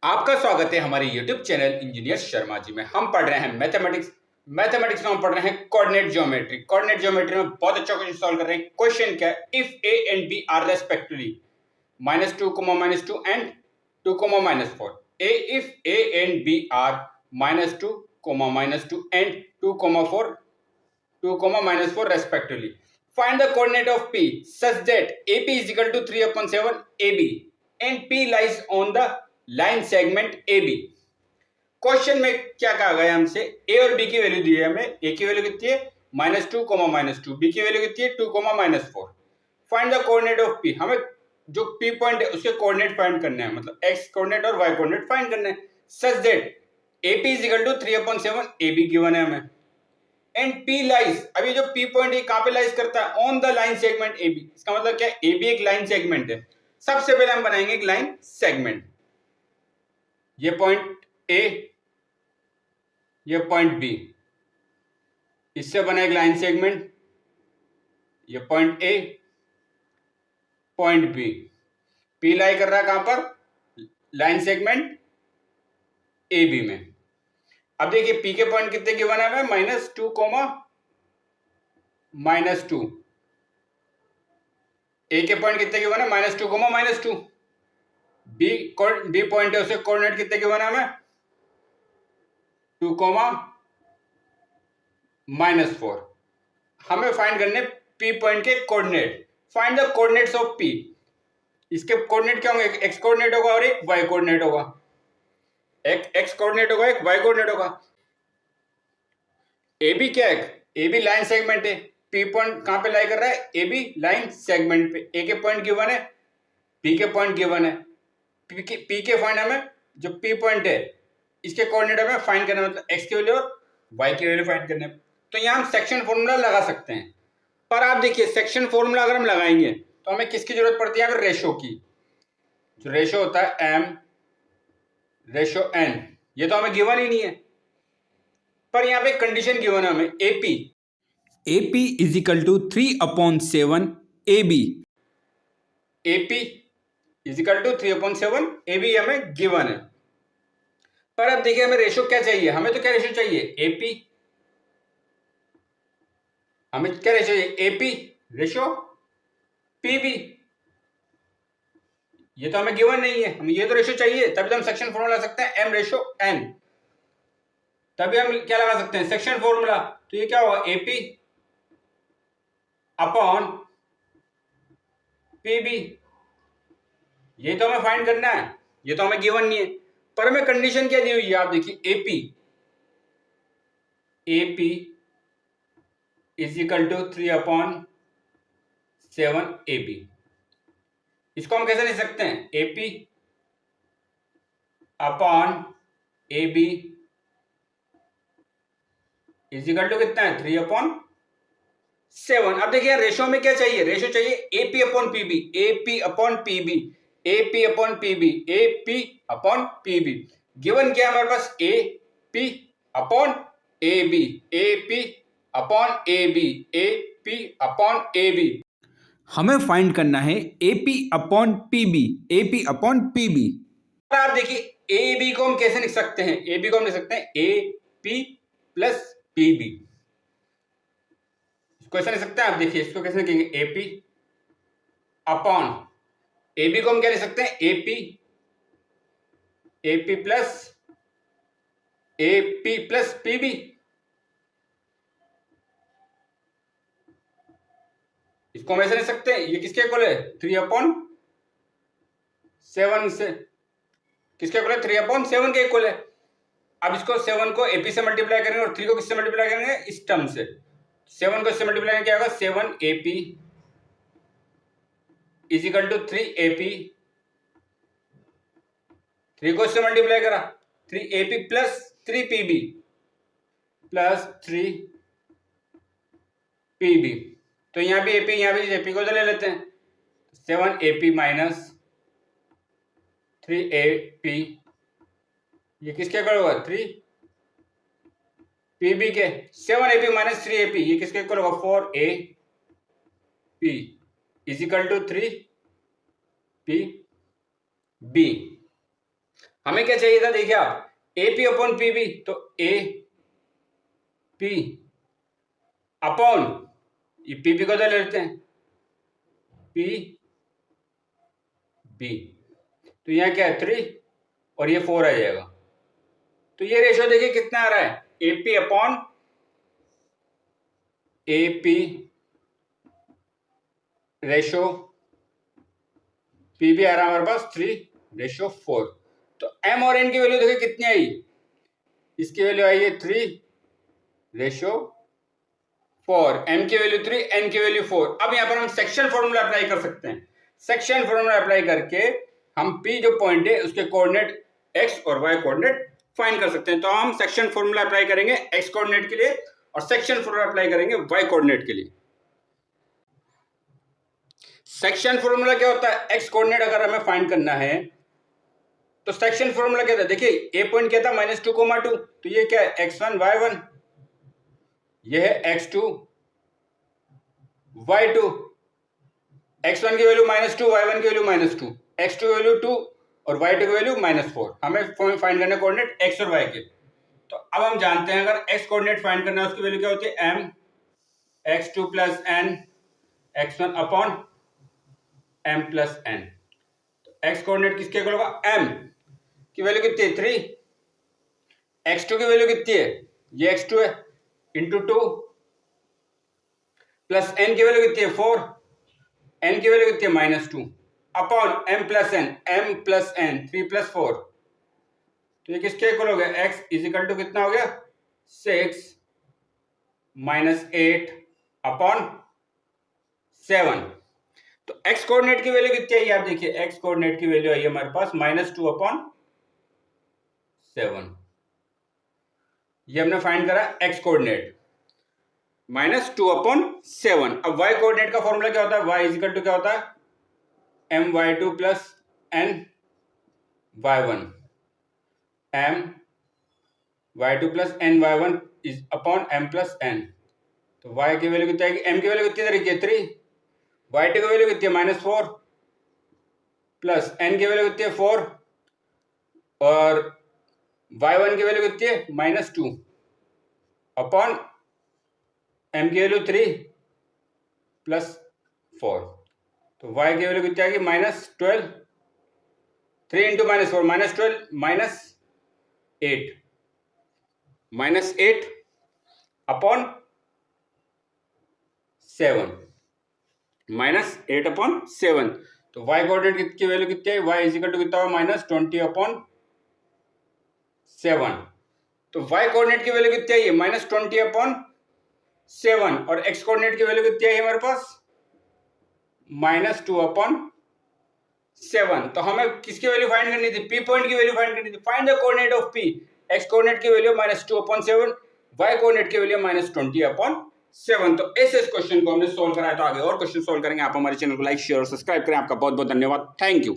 आपका स्वागत है हमारे YouTube channel engineer Sharma ji में। हम पढ़ रहे हैं मैथमेटिक्स में हम पढ़ रहे हैं कोऑर्डिनेट ज्योमेट्री में बहुत अच्छा क्वेश्चन सॉल्व कर रहे हैं। क्वेश्चन क्या है? If A and B are respectively -2, -2 and 2, -4। If A and B are -2, -2 and 2, 4, 2, -4 respectively. Find the coordinate of P such that AP is equal to 3/7 AB and P lies on the line segment AB. Question में क्या कहा गया हमसे? ए और B की value दी है हमें। ए की वैल्यू कितनी है? -2, -2। बी की वैल्यू कितनी है? 2, -4। Find the coordinate of P। हमें जो P पॉइंट है उसके कोऑर्डिनेट फाइंड करने हैं, मतलब x कोऑर्डिनेट और y कोऑर्डिनेट फाइंड करने हैं। Such that AP is equal to 3/7 AB given है हमें एंड P लाइज, अब ये जो P पॉइंट है कहां पे लाइज करता है? On the line segment AB। इसका मतलब क्या है? AB एक लाइन सेगमेंट है। सबसे पहले हम बनाएंगे एक लाइन सेगमेंट। ये पॉइंट A, ये पॉइंट B, इससे बना एक लाइन सेगमेंट। ये point A, point B। P लाई कर रहा है कहां पर? लाइन सेगमेंट AB में। अब देखिए P के पॉइंट कितने गिवन है हमें? -2, -2। A के पॉइंट कितने गिवन है? -2, -2। B पॉइंट है, उसे कोऑर्डिनेट कितने गिवन है हमें? 2, -4। हमें फाइंड करने P पॉइंट के coordinate. Find the coordinates of P। इसके कोऑर्डिनेट क्या होंगे? एक x कोऑर्डिनेट होगा और एक y कोऑर्डिनेट होगा। एक x कोऑर्डिनेट होगा, एक y कोऑर्डिनेट होगा। AB क्या है? AB लाइन सेगमेंट है। P पॉइंट कहां पे लाई कर रहा है? AB लाइन सेगमेंट पे। A के पॉइंट गिवन है, B के पॉइंट गिवन है। P के फाइंड हमें जो P पॉइंट है इसके कोऑर्डिनेट हमें फाइंड करना, मतलब x की वैल्यू और y की वैल्यू फाइंड करना है। तो यहां हम सेक्शन फॉर्मूला लगा सकते हैं, पर आप देखिए सेक्शन फॉर्मूला अगर हम लगाएंगे तो हमें किसकी जरूरत पड़ती है? अगर रेशो की, जो रेशो होता है m रेशो n, ये तो हमें गिवन ही नहीं है। पर यहां पे कंडीशन गिवन है हमें, AP is equal to 3/7 AB। AP is equal to 3/7 AB हमें गिवन है। पर अब देखिए हमें रेशो क्या चाहिए? हमें तो क्या रेशो चाहिए? AP। हमें क्या रेशो चाहिए? AP ratio PB। ये तो हमें गिवन नहीं है, हमें ये तो रेशो चाहिए, तभी तो हम सेक्शन फॉर्मूला लगा सकते हैं m रेशो n। तभी हम क्या लगा सकते हैं? Section formula. तो ये क्या होगा? AP upon PB। ये तो हमें फाइंड करना है, ये तो हमें गिवन नहीं है। पर हमें कंडीशन क्या दी हुई है? आप देखिए AP is equal to 3/7 AB। इसको हम कैसे लिख सकते हैं? AP upon AB is equal to कितना है? 3/7। अब देखिए रेशो में क्या चाहिए? रेशो चाहिए AP upon PB, AP upon PB, AP upon PB, AP upon PB। Given क्या है हमारे पास? AP upon AB, AP upon AB, AP upon AB। हमें फाइंड करना है AP upon PB, AP upon PB। आप देखिए AB को हम कैसे लिख सकते हैं? AB को हम लिख सकते हैं AP प्लस PB। क्वेश्चन लिख सकते हैं, आप देखिए इसको कैसे लिखेंगे? AP अपॉन AB को हम क्या लिख सकते हैं? AP plus PB। इसको हम ऐसे लिख सकते हैं, ये किसके इक्वल है? 3/7 से। किसके इक्वल है? 3/7 के इक्वल है। अब इसको 7 को AP से मल्टीप्लाई करेंगे और 3 को किससे मल्टीप्लाई करेंगे? इस टर्म से। 7 को इससे मल्टीप्लाई करेंगे क्या होगा? 7AP is equal to 3AP। 3 को इससे मल्टीप्लाई करा, 3AP plus 3PB plus 3PB। तो यहां भी AP, यहां भी AP को तो ले लेते हैं। 7AP माइनस 3AP, ये किसके इक्वल होगा? 3PB के। 7AP माइनस 3AP, ये किसके इक्वल होगा? 4AP is equal to 3PB। हमें क्या चाहिए था, देखिए आप, A P upon P B, तो ए पी अपॉन ये पी बी को तो ले लेते हैं पी बी, तो यहाँ क्या है 3 और ये 4 आ जाएगा। तो ये रेशियो देखिए कितना आ रहा है, ए P upon A P ratio P भी आ रहा है हमारे पास 3:4। तो एम और एन की वैल्यू देखिए कितनी आई, इसकी वैल्यू आई है 3:4, एम की वैल्यू 3, एन की वैल्यू 4। अब यहां पर हम सेक्शन फॉर्मूला अप्लाई कर सकते हैं। सेक्शन फॉर्मूला अप्लाई करके हम पी जो पॉइंट है उसके कोऑर्डिनेट एक्स और वाई कोऑर्डिनेट फाइंड कर सकते हैं। तो हम सेक्शन फॉर्मूला अप्लाई करेंगे एक्स कोऑर्डिनेट के लिए और सेक्शन फॉर्मूला अप्लाई करेंगे वाई कोऑर्डिनेट के लिए। सेक्शन फॉर्मूला क्या होता है, एक्स कोऑर्डिनेट अगर हमें फाइंड करना है तो सेक्शन फॉर्मूला क्या था, देखिए ए पॉइंट क्या था -2,2, तो ये क्या है x1 y1, ये है x2 y2, x1 की वैल्यू -2, y1 की वैल्यू -2, x2 की वैल्यू 2 और y2 की वैल्यू -4। हमें फाइंड करना कोऑर्डिनेट x और y के। तो अब हम जानते हैं अगर x कोऑर्डिनेट फाइंड करना है उसकी वैल्यू क्या होती है, m x2 + n x1 upon m + n। तो x कोऑर्डिनेट किसके इक्वल होगा, m की वैल्यू कितनी है 3, x2 की वैल्यू कितनी है, ये x2 है, इंटू 2 प्लस n की वैल्यू कितनी है 4, n की वैल्यू कितनी है -2 अपॉन m + n 3 + 4। तो ये किसके इक्वल हो गया, x इज कितना हो गया 6 - 8 अपॉन 7। तो x कोऑर्डिनेट की वैल्यू कितनी आई है, आप देखिए x कोऑर्डिनेट की वैल्यू आई है हमारे पास -2 अपॉन 7। ये हमने फाइंड करा x कोऑर्डिनेट -2 अपॉन 7। अब y कोऑर्डिनेट का फॉर्मूला क्या होता है, y क्या होता है my2 + ny1, my2 + ny1 is upon m + n। तो y की वैल्यू कितनी आएगी, m की वैल्यू कितनी तरीके 3, y2 की वैल्यू कितनी है -4 प्लस n की वैल्यू कितनी है 4 और y1 की वैल्यू कितनी है -2 अपॉन m की वैल्यू 3 + 4। तो y की वैल्यू कितनी आएगी -12, 3 × -4 -12 -8 अपॉन 7 -8 अपॉन 7। तो y कोऑर्डिनेट की वैल्यू कितनी है, y कितना होगा -20 अपॉन 7। तो y कोऑर्डिनेट की वैल्यू कितनी आई है -20 अपॉन 7 और x कोऑर्डिनेट की वैल्यू कितनी आई है हमारे पास -2 अपॉन 7। तो हमें किसकी वैल्यू फाइंड करनी थी, p पॉइंट की वैल्यू फाइंड करनी थी। Find the coordinate of p, x coordinate की वैल्यू -2 अपॉन 7, y कोऑर्डिनेट की वैल्यू -20 अपॉन 7। तो इस क्वेश्चन को हमने सोल्व कराया। तो आगे और क्वेश्चन सोल्व करेंगे। आप हमारे चैनल को लाइक शेयर और सब्सक्राइब करें। आपका बहुत बहुत धन्यवाद। Thank you.